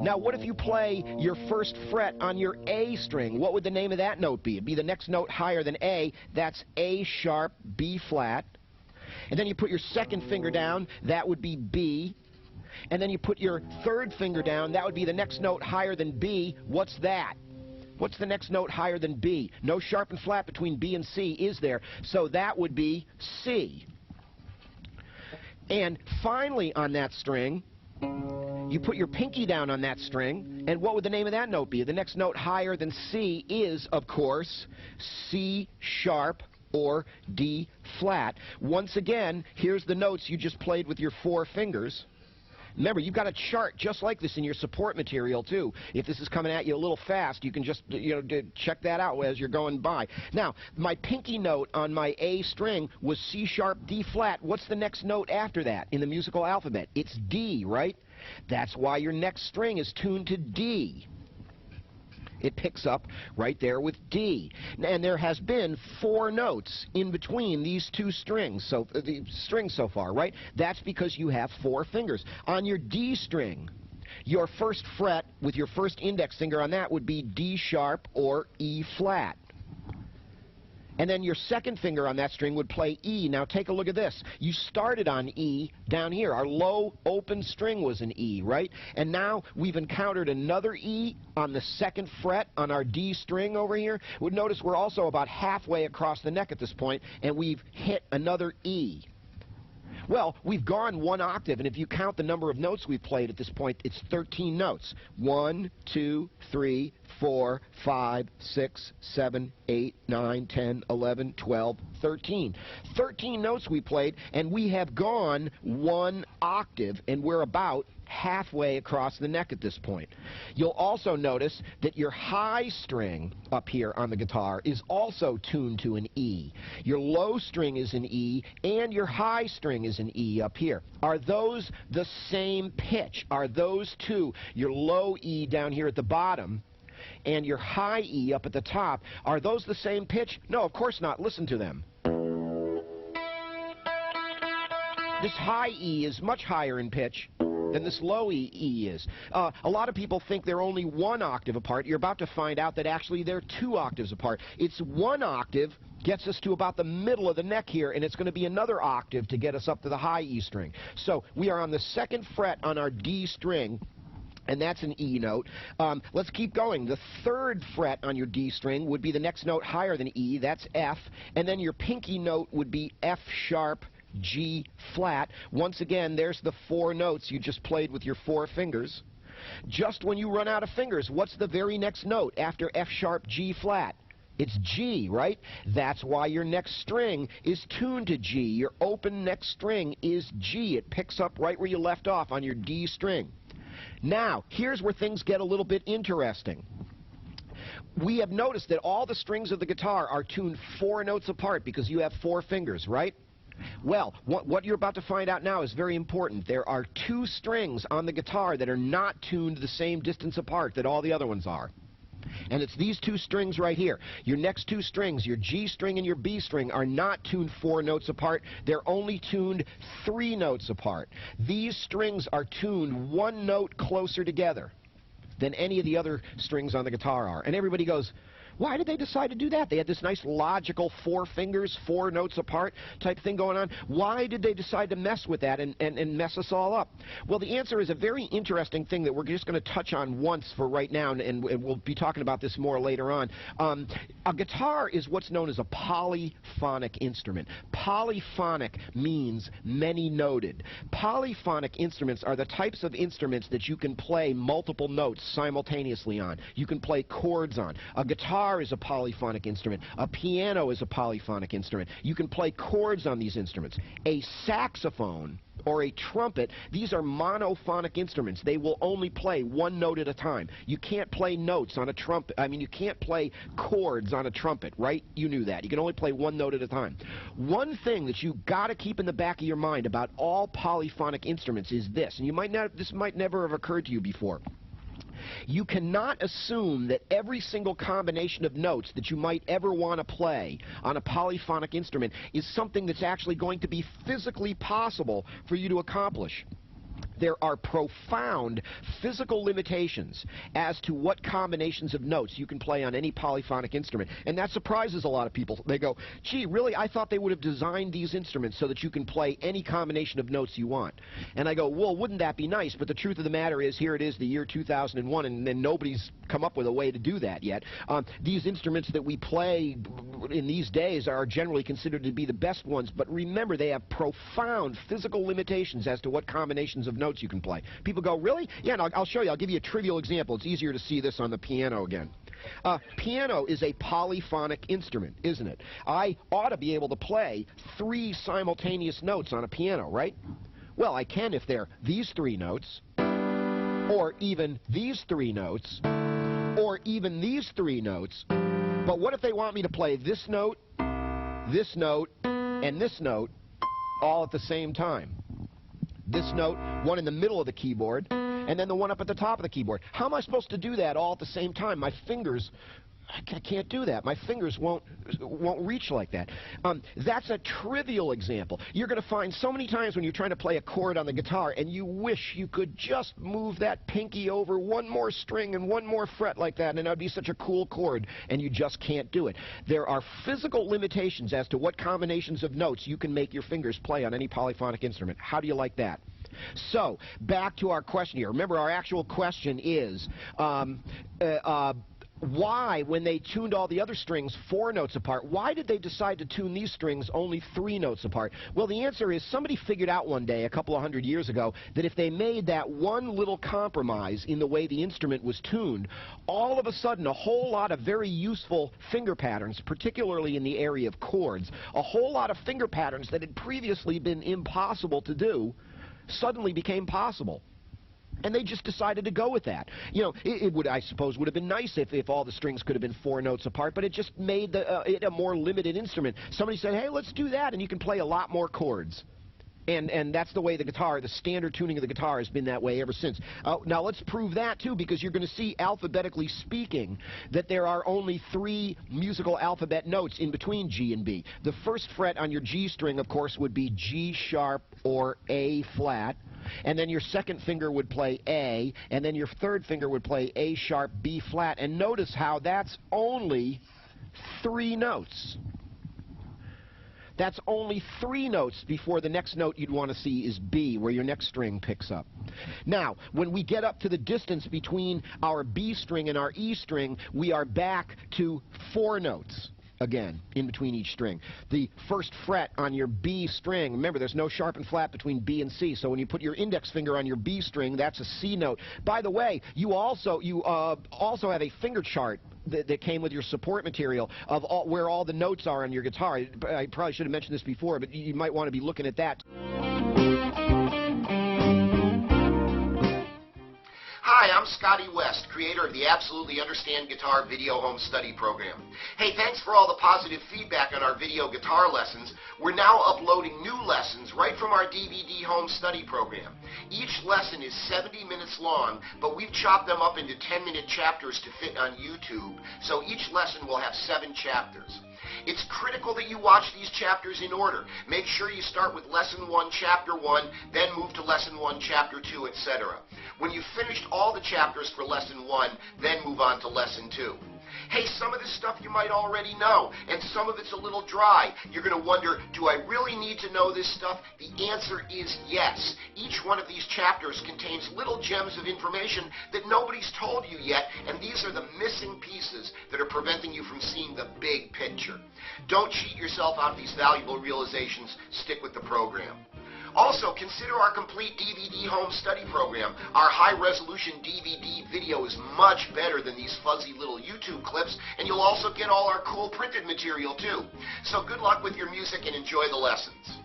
Now, what if you play your first fret on your A string? What would the name of that note be? It'd be the next note higher than A. That's A sharp, B flat. And then you put your second finger down. That would be B. And then you put your third finger down. That would be the next note higher than B. What's that? What's the next note higher than B? No sharp and flat between B and C, is there? So that would be C. And finally on that string, you put your pinky down on that string, and what would the name of that note be? The next note higher than C is, of course, C sharp or D flat. Once again, here's the notes you just played with your 4 fingers. Remember, you've got a chart just like this in your support material, too. If this is coming at you a little fast, you can just, check that out as you're going by. Now, my pinky note on my A string was C sharp, D flat. What's the next note after that in the musical alphabet? It's D, right? That's why your next string is tuned to D. It picks up right there with D. And there has been 4 notes in between these 2 strings, so the strings so far, right? That's because you have 4 fingers. On your D string, your first fret with your first index finger on that would be D sharp or E flat. And then your second finger on that string would play E. Now take a look at this. You started on E down here. Our low open string was an E, right? And now we've encountered another E on the second fret on our D string over here. Notice we're also about halfway across the neck at this point, and we've hit another E. Well, we've gone 1 octave, and if you count the number of notes we've played at this point, it's 13 notes. 1, 2, 3, 4, 5, 6, 7, 8, 9, 10, 11, 12, 13. 13 notes we played, and we have gone 1 octave, and we're about halfway across the neck at this point. You'll also notice that your high string up here on the guitar is also tuned to an E. Your low string is an E, and your high string is an E up here. Are those the same pitch? Are those 2, your low E down here at the bottom and your high E up at the top, are those the same pitch? No, of course not. Listen to them. This high E is much higher in pitch than this low E is. A lot of people think they're only 1 octave apart. You're about to find out that actually they're 2 octaves apart. It's 1 octave gets us to about the middle of the neck here, and it's going to be another octave to get us up to the high E string. So we are on the 2nd fret on our D string, and that's an E note. Let's keep going. The 3rd fret on your D string would be the next note higher than E. That's F. And then your pinky note would be F sharp, G flat. Once again, there's the 4 notes you just played with your 4 fingers. Just when you run out of fingers, what's the very next note after F sharp, G flat? It's G, right? That's why your next string is tuned to G. Your open next string is G. It picks up right where you left off on your D string. Now, here's where things get a little bit interesting. We have noticed that all the strings of the guitar are tuned 4 notes apart because you have 4 fingers, right? Well, what you're about to find out now is very important. There are 2 strings on the guitar that are not tuned the same distance apart that all the other ones are. And it's these 2 strings right here. Your next 2 strings, your G string and your B string, are not tuned 4 notes apart. They're only tuned 3 notes apart. These strings are tuned 1 note closer together than any of the other strings on the guitar are. And everybody goes, why did they decide to do that? They had this nice logical 4 fingers, 4 notes apart type thing going on. Why did they decide to mess with that and mess us all up? Well, the answer is a very interesting thing that we're just going to touch on once for right now, and we'll be talking about this more later on. A guitar is what's known as a polyphonic instrument. Polyphonic means many-noted. Polyphonic instruments are the types of instruments that you can play multiple notes simultaneously on. You can play chords on. A guitar is a polyphonic instrument. A piano is a polyphonic instrument. You can play chords on these instruments. A saxophone or a trumpet, these are monophonic instruments. They will only play 1 note at a time. You can't play notes on a trumpet. I mean, you can't play chords on a trumpet, right? You knew that. You can only play 1 note at a time. One thing that you got to keep in the back of your mind about all polyphonic instruments is this, and this might never have occurred to you before. You cannot assume that every single combination of notes that you might ever want to play on a polyphonic instrument is something that's actually going to be physically possible for you to accomplish. there are profound physical limitations as to what combinations of notes you can play on any polyphonic instrument. And that surprises a lot of people. They go, gee, really? I thought they would have designed these instruments so that you can play any combination of notes you want. And I go, well, wouldn't that be nice? But the truth of the matter is, here it is, the year 2001, and nobody's come up with a way to do that yet. These instruments that we play in these days are generally considered to be the best ones, but remember, they have profound physical limitations as to what combinations of notes you can play. People go, really? Yeah, and I'll show you. I'll give you a trivial example. It's easier to see this on the piano again. Piano is a polyphonic instrument, isn't it? I ought to be able to play 3 simultaneous notes on a piano, right? Well, I can if they're these 3 notes, or even these 3 notes, or even these 3 notes. But what if they want me to play this note, and this note all at the same time? This note, one in the middle of the keyboard, and then the one up at the top of the keyboard. How am I supposed to do that all at the same time? My fingers, I can't do that. My fingers won't reach like that. That's a trivial example. You're going to find so many times when you're trying to play a chord on the guitar and you wish you could just move that pinky over one more string and one more fret like that, and that would be such a cool chord, and you just can't do it. There are physical limitations as to what combinations of notes you can make your fingers play on any polyphonic instrument. How do you like that? So, back to our question here. Remember, our actual question is, why, when they tuned all the other strings 4 notes apart, why did they decide to tune these strings only 3 notes apart? Well, the answer is somebody figured out one day, a couple of hundred years ago, that if they made that one little compromise in the way the instrument was tuned, all of a sudden a whole lot of very useful finger patterns, particularly in the area of chords, a whole lot of finger patterns that had previously been impossible to do, suddenly became possible. And they just decided to go with that. You know, it would, I suppose, would have been nice if all the strings could have been 4 notes apart, but it just made it a more limited instrument. Somebody said, hey, let's do that, and you can play a lot more chords. And that's the way the guitar, the standard tuning of the guitar has been that way ever since. Now let's prove that too, because you're going to see, alphabetically speaking, that there are only 3 musical alphabet notes in between G and B. The first fret on your G string, of course, would be G sharp or A flat. And then your second finger would play A, and then your third finger would play A sharp, B flat. And notice how that's only 3 notes. That's only 3 notes before the next note you'd want to see is B, where your next string picks up. Now, when we get up to the distance between our B string and our E string, we are back to 4 notes. Again, in between each string. The first fret on your B string, remember there's no sharp and flat between B and C, so when you put your index finger on your B string, that's a C note. By the way, you also have a finger chart that came with your support material of where all the notes are on your guitar. I probably should have mentioned this before, but you might want to be looking at that. Hi, I'm Scotty West, creator of the Absolutely Understand Guitar Video Home Study Program. Hey, thanks for all the positive feedback on our video guitar lessons. We're now uploading new lessons right from our DVD Home Study Program. Each lesson is 70 minutes long, but we've chopped them up into 10-minute chapters to fit on YouTube, so each lesson will have 7 chapters. It's critical that you watch these chapters in order. Make sure you start with Lesson 1, Chapter 1, then move to Lesson 1, Chapter 2, etc. When you've finished all the chapters for Lesson 1, then move on to Lesson 2. Hey, some of this stuff you might already know, and some of it's a little dry. You're going to wonder, do I really need to know this stuff? The answer is yes. Each one of these chapters contains little gems of information that nobody's told you yet, and these are the missing pieces that are preventing you from seeing the big picture. Don't cheat yourself out of these valuable realizations. Stick with the program. Also, consider our complete DVD home study program. Our high-resolution DVD video is much better than these fuzzy little YouTube clips, and you'll also get all our cool printed material, too. So good luck with your music and enjoy the lessons.